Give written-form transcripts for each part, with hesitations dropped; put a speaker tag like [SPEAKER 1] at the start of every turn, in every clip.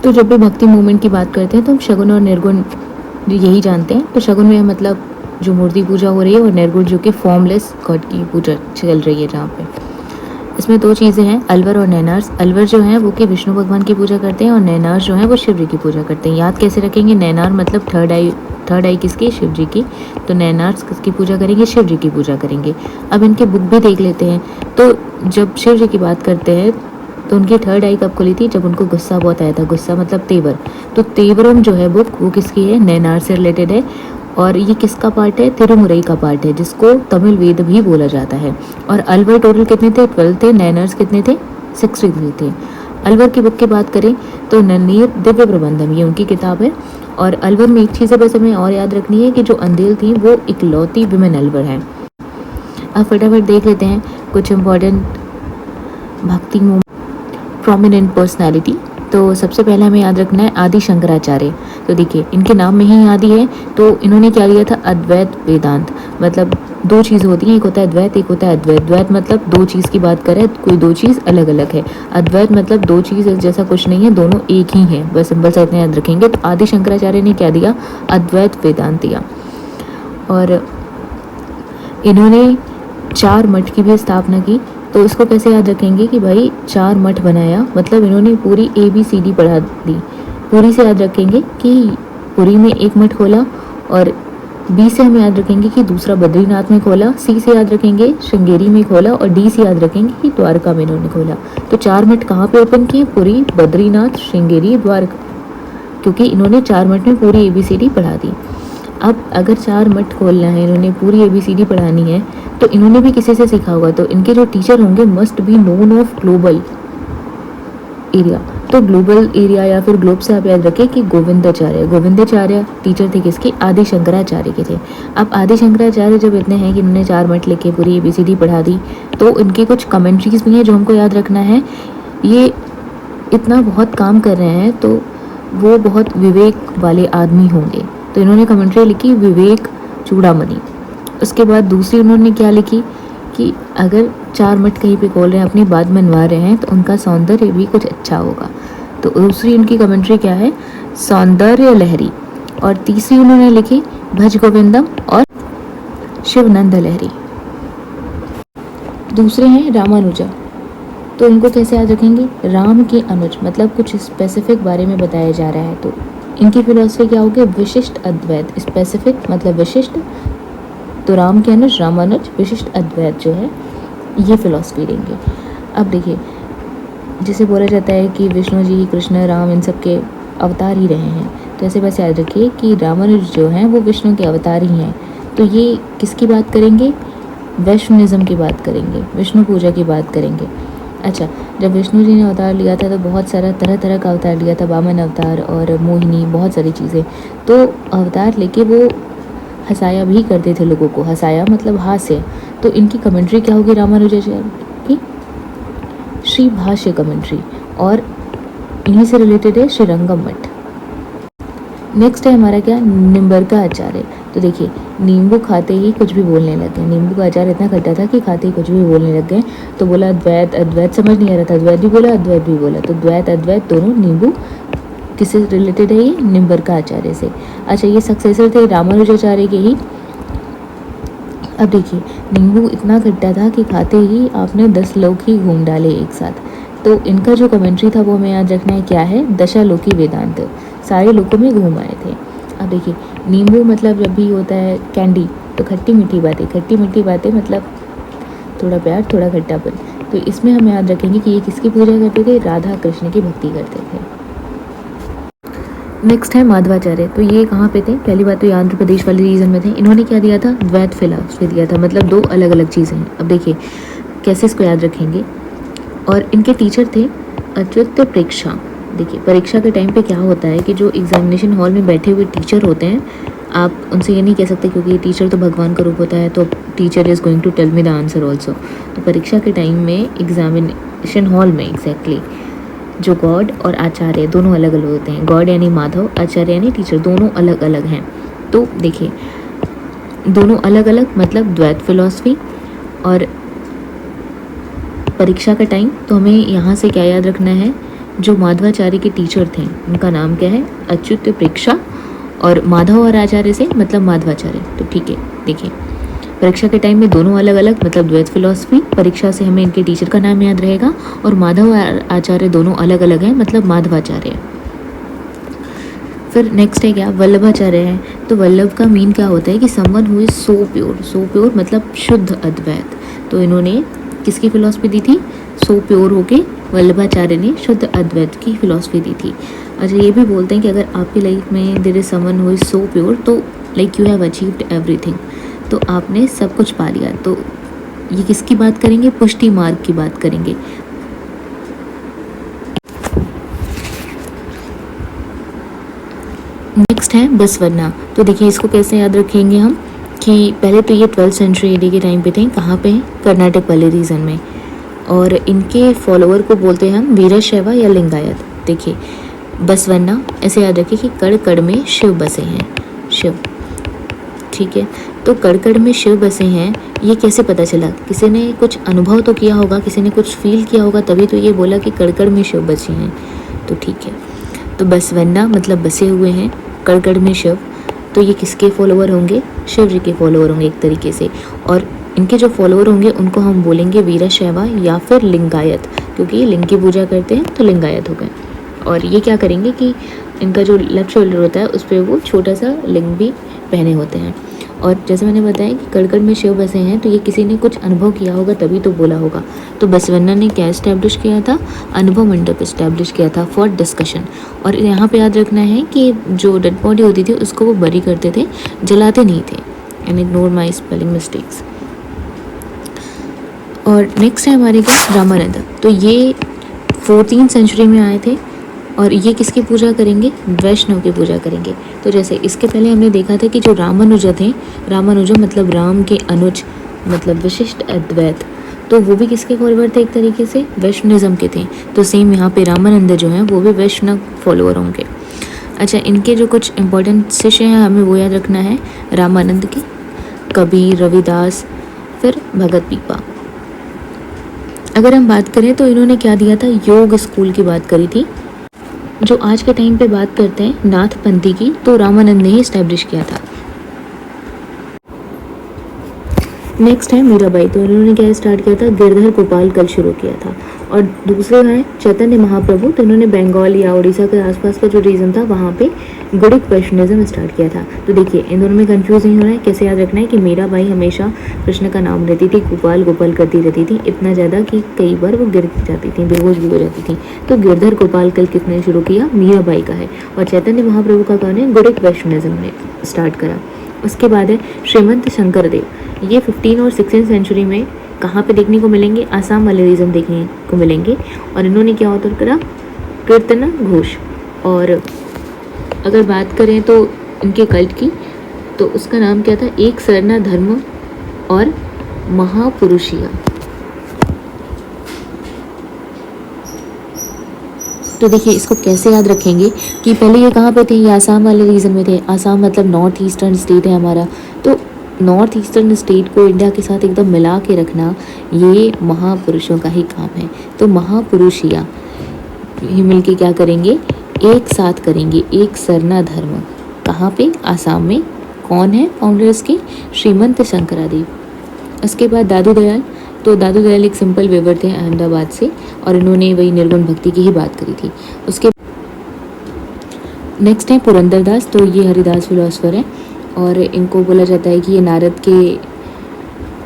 [SPEAKER 1] तो जब भी भक्ति मूवमेंट की बात करते हैं तो हम शगुन और निर्गुण यही जानते हैं। तो शगुन में मतलब जो मूर्ति पूजा हो रही है, और निर्गुण जो कि फॉर्मलेस गॉड की पूजा चल रही है जहाँ पे। इसमें दो चीज़ें हैं, अलवर और नैनार्स। अलवर जो है वो कि विष्णु भगवान की पूजा करते हैं, और नैनार्स जो है वो शिव जी की पूजा करते हैं। याद कैसे रखेंगे, नैनार मतलब थर्ड आई किसकी, शिव जी की। तो नैनार्स किसकी पूजा करेंगे, शिव जी की पूजा करेंगे। अब इनके बुक भी देख लेते हैं। तो जब शिव जी की बात करते हैं तो उनकी थर्ड आई कब खुली थी, जब उनको गुस्सा बहुत आया था। गुस्सा मतलब तेवर। तो तेवरम जो है बुक वो किसकी है, नैनार से रिलेटेड है। और ये किसका पार्ट है, तिरुमुरई का पार्ट है, जिसको तमिल वेद भी बोला जाता है। और अलवर टोटल कितने थे, 12 थे। नैनर्स कितने थे, 63 थे। अलवर की बुक की बात करें तो नन्नीर दिव्य प्रबंधम, ये उनकी किताब है। और अलवर में एक चीज़ है बस हमें और याद रखनी है कि जो अंधेल थी वो इकलौती विमेन अलवर है। अब फटाफट देख लेते हैं कुछ इम्पोर्टेंट भक्ति प्रोमिनेंट पर्सनालिटी। तो सबसे पहले हमें याद रखना है आदि शंकराचार्य। तो देखिए इनके नाम में ही आदि है, तो इन्होंने क्या लिया था, अद्वैत वेदांत। मतलब दो चीज़ होती हैं, एक होता है द्वैत, एक होता है अद्वैत। द्वैत मतलब दो चीज़ की बात करें, कोई दो चीज़ अलग अलग है। अद्वैत मतलब दो चीज़ जैसा कुछ नहीं है, दोनों एक ही है, बस सिंपल सा इतना याद रखेंगे। तो आदि शंकराचार्य ने क्या दिया, अद्वैत वेदांत दिया। और इन्होंने 4 मठ की भी स्थापना की। तो इसको कैसे याद रखेंगे कि भाई 4 मठ बनाया, मतलब इन्होंने पूरी ABCD पढ़ा दी। पूरी से याद रखेंगे कि पुरी में एक मठ खोला, और B से हम याद रखेंगे कि दूसरा बद्रीनाथ में खोला, C से याद रखेंगे श्रृंगेरी में खोला, और D से याद रखेंगे कि द्वारका में इन्होंने खोला। तो 4 मठ कहाँ पे ओपन किए, पुरी, बद्रीनाथ, श्रृंगेरी, द्वारका, क्योंकि इन्होंने 4 मठ में पूरी ABCD पढ़ा दी। अब अगर 4 मठ खोलना है, इन्होंने पूरी ABCD पढ़ानी है, तो इन्होंने भी किसी से सीखा होगा। तो इनके जो टीचर होंगे must be known of global area. तो ग्लोबल एरिया या फिर ग्लोब से आप याद रखें कि गोविंदाचार्य। गोविंदाचार्य टीचर थे किसके, आदि शंकराचार्य के थे। अब आदि शंकराचार्य जब इतने हैं कि इन्होंने 4 मठ लेके पूरी ABCD पढ़ा दी, तो इनके कुछ कमेंट्रीज भी हैं जो हमको याद रखना है। ये इतना बहुत काम कर रहे हैं तो वो बहुत विवेक वाले आदमी होंगे। तो इन्होंने कमेंट्री लिखी विवेक चूड़ामणि। उसके बाद दूसरी उन्होंने क्या लिखी कि अगर 4 मठ कहीं पे खोल रहे हैं, अपनी बात मनवा रहे हैं, तो उनका सौंदर्य भी कुछ अच्छा होगा। तो दूसरी उनकी कमेंट्री क्या है, सौंदर्य लहरी। और तीसरी उन्होंने लिखी भज गोविंदम और शिवनंद लहरी। दूसरे हैं रामानुजा। तो इनको कैसे याद रखेंगे, राम के अनुज, मतलब कुछ स्पेसिफिक बारे में बताया जा रहा है। तो इनकी फिलॉसफी क्या होगी, विशिष्ट अद्वैत। स्पेसिफिक मतलब विशिष्ट, तो राम के अनुज रामानुज, विशिष्ट अद्वैत जो है ये फिलॉसफी देंगे। अब देखिए जैसे बोला जाता है कि विष्णु जी, कृष्ण, राम इन सब के अवतार ही रहे हैं, तो ऐसे बस याद रखिए कि रामानुज जो हैं वो विष्णु के अवतार ही हैं। तो ये किसकी बात करेंगे, वैष्णविज्म की बात करेंगे, विष्णु पूजा की बात करेंगे। अच्छा, जब विष्णु जी ने अवतार लिया था तो बहुत सारा तरह तरह का अवतार लिया था, वामन अवतार और मोहिनी, बहुत सारी चीज़ें। तो अवतार लेके वो हंसाया भी करते थे लोगों को, हंसाया मतलब हास्य। तो इनकी कमेंट्री क्या होगी रामानुजाचार्य की, श्री भाष्य कमेंट्री, और इन्हीं से रिलेटेड है श्रीरंगम मठ। नेक्स्ट है हमारा क्या, निम्बरका आचार्य। तो देखिए नींबू खाते ही कुछ भी बोलने लग गए। नींबू का अचार इतना खट्टा था कि खाते ही कुछ भी बोलने लग गए। तो बोला द्वैत अद्वैत, समझ नहीं आ रहा था, द्वैत भी बोला अद्वैत भी बोला। तो द्वैत अद्वैत दोनों नींबू किससे रिलेटेड है, ये निम्बरका आचार्य से। अच्छा, ये सक्सेसर थे रामानुजाचार्य के ही। अब देखिए नींबू इतना खट्टा था कि खाते ही आपने 10 लोग ही घूम डाले एक साथ। तो इनका जो कमेंट्री था वो हमें याद रखना है, क्या है, दशालोकी वेदांत, सारे लोगों में घूम आए थे। अब देखिए नींबू मतलब जब भी होता है कैंडी, तो खट्टी मीठी बातें, खट्टी मीठी बातें मतलब थोड़ा प्यार थोड़ा खट्टापन। तो इसमें हम याद रखेंगे कि ये किसकी पूजा करते थे, राधा कृष्ण की भक्ति करते थे। नेक्स्ट है माधवाचार्य। तो ये कहाँ पे थे, पहली बात तो ये आंध्र प्रदेश वाले रीजन में थे। इन्होंने क्या दिया था, द्वैत फिलॉसफी दिया था, मतलब दो अलग अलग चीज़ें हैं। अब देखिए कैसे इसको याद रखेंगे। और इनके टीचर थे अच्युत प्रेक्षा। देखिए परीक्षा के टाइम पे क्या होता है कि जो एग्जामिनेशन हॉल में बैठे हुए टीचर होते हैं, आप उनसे ये नहीं कह सकते क्योंकि टीचर तो भगवान का रूप होता है, तो teacher is going to tell me the answer also. तो परीक्षा के टाइम में एग्जामिनेशन हॉल में एग्जैक्टली जो गॉड और आचार्य दोनों अलग अलग होते हैं। गॉड यानी माधव, आचार्य यानी टीचर, दोनों अलग अलग हैं। तो देखिए दोनों अलग अलग मतलब द्वैत फिलॉसफी। और परीक्षा का टाइम तो हमें यहाँ से क्या याद रखना है जो माधवाचार्य के टीचर थे उनका नाम क्या है, अच्युत प्रेक्षा, और माधव और आचार्य से मतलब माधवाचार्य। तो ठीक है, देखिए परीक्षा के टाइम में दोनों अलग अलग मतलब द्वैत फिलॉसफी, परीक्षा से हमें इनके टीचर का नाम याद रहेगा, और माधव और आचार्य दोनों अलग अलग हैं मतलब माधवाचार्य। फिर नेक्स्ट है क्या, वल्लभाचार्य है। तो वल्लभ का मीन क्या होता है कि someone who is so pure, so pure मतलब शुद्ध अद्वैत। तो इन्होंने किसकी फिलॉसफी दी थी, सो प्योर होके वल्लभाचार्य ने शुद्ध अद्वैत की फिलॉसफी दी थी। अच्छा, ये भी बोलते हैं कि अगर आपकी लाइफ में there is someone who is so pure, तो like you have achieved everything, तो आपने सब कुछ पा लिया। तो ये किसकी बात करेंगे, पुष्टि मार्ग की बात करेंगे। नेक्स्ट है बसवन्ना। तो देखिए इसको कैसे याद रखेंगे हम कि पहले तो ये 12th सेंचुरी एडी के टाइम पे थे। कहाँ पे, कर्नाटक वाले रीजन में, और इनके फॉलोअर को बोलते हैं हम वीरशैव या लिंगायत। देखिए बसवन्ना ऐसे याद रखिए कि कड़ कड़ में शिव बसे हैं, शिव, ठीक है। तो कड़ कड़ में शिव बसे हैं, ये कैसे पता चला, किसी ने कुछ अनुभव तो किया होगा, किसी ने कुछ फील किया होगा, तभी तो ये बोला कि कड़ कड़ में शिव बसे हैं। तो ठीक है, तो बसवन्ना मतलब बसे हुए हैं, कड़ कड़ में शिव। तो ये किसके फॉलोअर होंगे, शिव जी के फॉलोअर होंगे एक तरीके से। और इनके जो फॉलोअर होंगे उनको हम बोलेंगे वीरशैव या फिर लिंगायत, क्योंकि ये लिंग की पूजा करते हैं तो लिंगायत हो गए। और ये क्या करेंगे कि इनका जो लेफ्ट शोल्डर होता है उस पर वो छोटा सा लिंग भी पहने होते हैं। और जैसे मैंने बताया कि कड़ कड़ में शिव बसे हैं, तो ये किसी ने कुछ अनुभव किया होगा तभी तो बोला होगा। तो बसवन्ना ने क्या इस्टेब्लिश किया था, अनुभव मंडप इस्टेब्लिश किया था फॉर डिस्कशन। और यहाँ पे याद रखना है कि जो डेड बॉडी होती थी उसको वो बरी करते थे, जलाते नहीं थे। And ignore my spelling mistakes. और नेक्स्ट है हमारे पास रामानंद। तो ये 14th सेंचुरी में आए थे, और ये किसकी पूजा करेंगे, वैष्णव की पूजा करेंगे। तो जैसे इसके पहले हमने देखा था कि जो रामानुज थे, रामानुज मतलब राम के अनुज मतलब विशिष्ट अद्वैत, तो वो भी किसके फॉलोअर थे, एक तरीके से वैष्णविज्म के थे। तो सेम यहाँ पे रामानंद जो हैं वो भी वैष्णव फॉलोअर होंगे। अच्छा, इनके जो कुछ इंपॉर्टेंट शिष्य हैं हमें वो याद रखना है, रामानंद के, कबीर, रविदास, फिर भगत पीपा। अगर हम बात करें तो इन्होंने क्या दिया था, योग स्कूल की बात करी थी। जो आज के टाइम पे बात करते हैं नाथपंथी की, तो रामानंद ने ही इस्टेब्लिश किया था। नेक्स्ट है मीराबाई। तो इन्होंने क्या स्टार्ट किया था, गिरधर गोपाल कल शुरू किया था। और दूसरे हैं चैतन्य महाप्रभु। तो इन्होंने बंगाल या उड़ीसा के आसपास का जो रीजन था वहाँ पे गुड़िक वैष्णविज्म स्टार्ट किया था। तो देखिए इन दोनों में कंफ्यूज नहीं होना है। कैसे याद रखना है कि मीराबाई हमेशा कृष्ण का नाम लेती थी, गोपाल गोपाल करती रहती थी, इतना ज़्यादा कि कई बार वो गिर जाती थी, बेहोश भी हो जाती थी। तो गिरधर गोपाल कल किसने शुरू किया, मीराबाई का है। और चैतन्य महाप्रभु का कौन है, गुड़िक वैष्णविज्म ने स्टार्ट करा। उसके बाद है श्रीमंत शंकर देव। ये 15 और 16 सेंचुरी में कहाँ पे देखने को मिलेंगे, आसाम वाले रीजन देखने को मिलेंगे। और इन्होंने क्या ऑथर करा, कीर्तन घोष। और अगर बात करें तो इनके कल्ट की, तो उसका नाम क्या था, एक सरना धर्म और महापुरुषिया। तो देखिए इसको कैसे याद रखेंगे कि पहले ये कहाँ पे थे, ये आसाम वाले रीजन में थे। आसाम मतलब नॉर्थ ईस्टर्न स्टेट है हमारा। तो नॉर्थ ईस्टर्न स्टेट को इंडिया के साथ एकदम मिला के रखना ये महापुरुषों का ही काम है। तो महापुरुषिया ये मिलके क्या करेंगे, एक साथ करेंगे एक सरना धर्म। कहाँ पे, आसाम में। कौन है फाउंडर्स के, श्रीमंत शंकरादेव। उसके बाद दादू दयाल। तो दादू दयाल एक सिंपल वेवर थे अहमदाबाद से, और इन्होंने वही निर्गुण भक्ति की ही बात करी थी। उसके नेक्स्ट है पुरंदरदास। तो ये हरिदास फिलोसफर है, और इनको बोला जाता है कि ये नारद के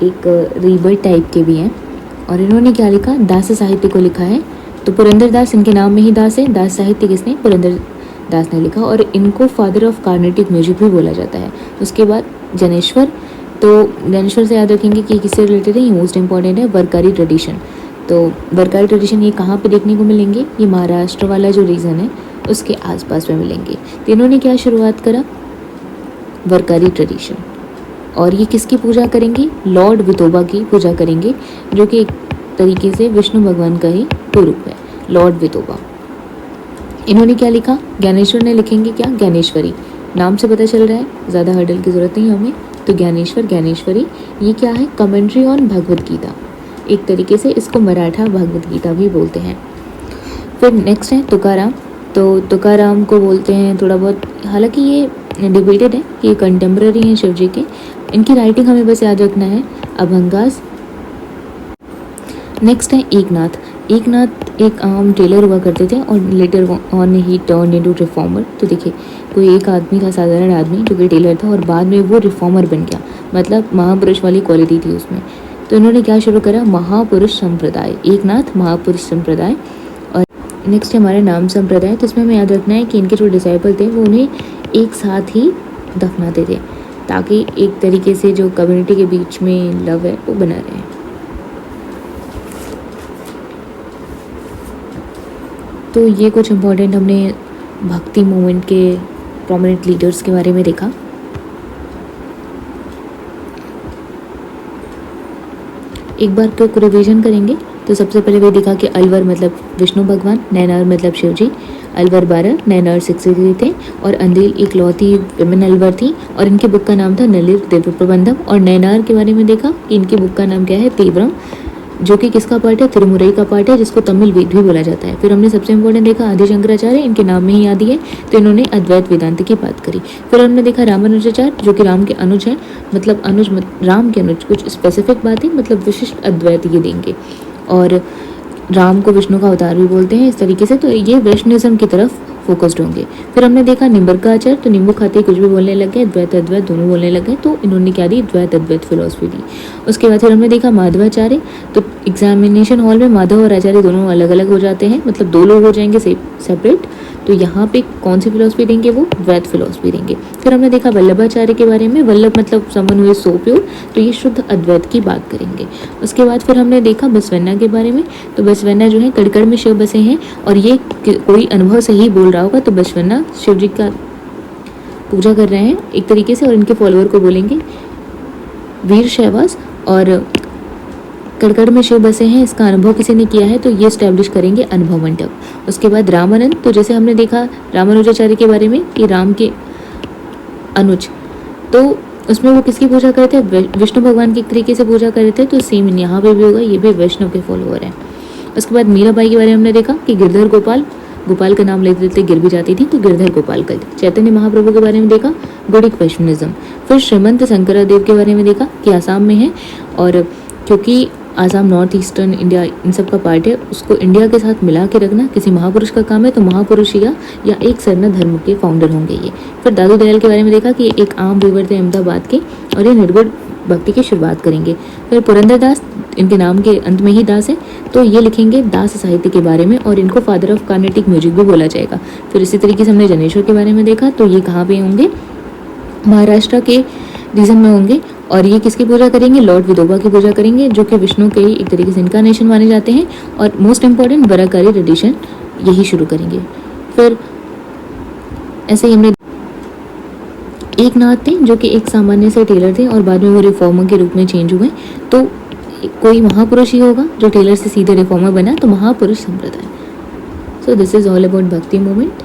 [SPEAKER 1] एक रीबर्ट टाइप के भी हैं। और इन्होंने क्या लिखा, दास साहित्य को लिखा है। तो पुरंदरदास इनके नाम में ही दास है। दास साहित्य किसने, पुरंदरदास ने लिखा। और इनको फादर ऑफ कार्नेटिक म्यूजिक भी बोला जाता है। उसके बाद जनेश्वर। तो जनेश्वर से याद रखेंगे कि किससे रिलेटेड है, ये मोस्ट इंपॉर्टेंट है, वरकारी ट्रेडिशन। तो वरकारी ट्रेडिशन ये कहाँ पे देखने को मिलेंगे, ये महाराष्ट्र वाला जो रीजन है उसके आसपास में मिलेंगे। तो इन्होंने क्या शुरुआत करा, वरकारी ट्रेडिशन। और ये किसकी पूजा करेंगे, लॉर्ड वितोबा की पूजा करेंगे, जो कि एक तरीके से विष्णु भगवान का ही स्वरूप है, लॉर्ड वितोबा। इन्होंने क्या लिखा, ज्ञानेश्वर ने लिखेंगे क्या, ज्ञानेश्वरी। नाम से पता चल रहा है, ज़्यादा हर्डल की ज़रूरत नहीं हमें। तो ज्ञानेश्वर, ज्ञानेश्वरी ये क्या है, कमेंट्री ऑन भगवद गीता। एक तरीके से इसको मराठा भगवद गीता भी बोलते हैं। फिर नेक्स्ट है तुकाराम। तो तुकाराम को बोलते हैं थोड़ा बहुत, हालांकि ये डिबेटेड है कि ये कंटेम्प्रेरी हैं शिव जी के। इनकी राइटिंग हमें बस याद रखना है अभंगास। नेक्स्ट है एकनाथ। एकनाथ एक आम टेलर हुआ करते थे और later on he turn into reformer. तो देखिए कोई एक आदमी था, साधारण आदमी जो कि टेलर था, और बाद में वो रिफॉर्मर बन गया, मतलब महापुरुष वाली क्वालिटी थी उसमें। तो इन्होंने क्या शुरू करा, महापुरुष संप्रदाय, एकनाथ महापुरुष संप्रदाय। और नेक्स्ट है हमारा नाम संप्रदाय। तो इसमें हमें याद रखना है कि इनके जो डिसाइपल थे वो उन्हें एक साथ ही दफनाते थे, ताकि एक तरीके से जो कम्युनिटी के बीच में लव है वो बना रहे। तो ये कुछ इम्पोर्टेंट हमने भक्ति मूवमेंट के प्रोमिनेंट लीडर्स के बारे में देखा। एक बार को रिवीजन करेंगे तो सबसे पहले वही देखा कि अलवर मतलब विष्णु भगवान, नैनार मतलब शिव जी, अलवर 12, नैनार 63 थे, और अंधेल एक लौती विमेन अलवर थी, और इनके बुक का नाम था नलिर देव प्रबंधम। और नैनार के बारे में देखा कि इनकी बुक का नाम क्या है, तीव्रम, जो कि किसका पार्ट है, तिरुमुरई का पार्ट है, जिसको तमिल वेद भी बोला जाता है। फिर हमने सबसे इंपॉर्टेंट देखा आदि शंकराचार्य, इनके नाम में ही आदि है, तो इन्होंने अद्वैत वेदांत की बात करी। फिर हमने देखा रामानुजाचार्य, जो कि राम के अनुज हैं, मतलब अनुज राम के अनुज, कुछ स्पेसिफिक बातें मतलब विशिष्ट अद्वैत ये देंगे, और राम को विष्णु का अवतार भी बोलते हैं इस तरीके से। तो ये वैष्णविज्म की तरफ फोकस्ड होंगे। फिर हमने देखा निम्बरकाचार्य, तो नींबू खाते ही कुछ भी बोलने लग गए, द्वैत अद्वैत दोनों बोलने लग गए, तो इन्होंने क्या दी, द्वैत अद्वैत फिलोसफी दी। उसके बाद फिर हमने देखा माधवाचार्य। तो एग्जामिनेशन हॉल में माधव और आचार्य दोनों अलग अलग हो जाते हैं, मतलब दो लोग हो जाएंगे सेपरेट। तो यहाँ पे कौन सी फिलोसफी देंगे, वो द्वैत फिलोसफी देंगे। फिर हमने देखा वल्लभाचार्य के बारे में, वल्लभ मतलब समन हुए सो प्योर, तो ये शुद्ध अद्वैत की बात करेंगे। उसके बाद फिर हमने देखा बसवन्ना के बारे में। तो बसवन्ना जो है कड़कड़ में शिव बसे हैं, और ये कोई अनुभव से ही बोल रहा होगा, तो बसवन्ना शिव जी का पूजा कर रहे हैं एक तरीके से, और इनके फॉलोअर को बोलेंगे वीर शैवास। और कड़कड़ में शिव बसे हैं, इसका अनुभव किसी ने किया है, तो ये स्टैब्लिश करेंगे अनुभव मंडप। उसके बाद रामानंद, तो जैसे हमने देखा रामानुजाचार्य के बारे में कि राम के अनुज, तो उसमें वो किसकी पूजा करते हैं, विष्णु भगवान की तरीके से पूजा करते हैं। तो सेम यहाँ पे भी होगा, ये भी वैष्णव के फॉलोअर हैं। उसके बाद मीराबाई के बारे में हमने देखा कि गिरधर गोपाल, गोपाल का नाम लेते लेते गिर भी जाती थी, तो गिरधर गोपाल कल। चैतन्य महाप्रभु के बारे में देखा, गौड़िक वैष्णविज्म। फिर श्रीमंत शंकरादेव के बारे में देखा कि आसाम में है, और क्योंकि Assam north eastern India in सब का पार्ट है, उसको इंडिया के साथ मिला के रखना किसी महापुरुष का काम है, तो महापुरुष या एक सरना धर्म के फाउंडर होंगे ये। फिर दादू दयाल के बारे में देखा कि एक आम वीवर थे अहमदाबाद के, और ये निर्गुण भक्ति की शुरुआत करेंगे। फिर पुरंदरदास, इनके नाम के अंत में ही दास है, तो ये लिखेंगे दास साहित्य के बारे में, और इनको फादर ऑफ कार्नेटिक म्यूजिक भी बोला जाएगा। फिर इसी तरीके से हमने जनेश्वर के बारे में देखा, तो ये कहाँ पे होंगे, महाराष्ट्र के रीजन में होंगे, और ये किसकी पूजा करेंगे, लॉर्ड विदोबा की पूजा करेंगे, जो कि विष्णु के ही एक तरीके से इनकारनेशन माने जाते हैं। और मोस्ट इंपॉर्टेंट बराकारी ट्रेडिशन यही शुरू करेंगे। फिर ऐसे ही हमने एक नाथ थे, जो कि एक सामान्य से टेलर थे, और बाद में वो रिफॉर्मर के रूप में चेंज हुए। तो कोई महापुरुष ही होगा जो टेलर से सीधे रिफॉर्मर बना, तो महापुरुष संप्रदाय। So this is all about भक्ति मूवमेंट।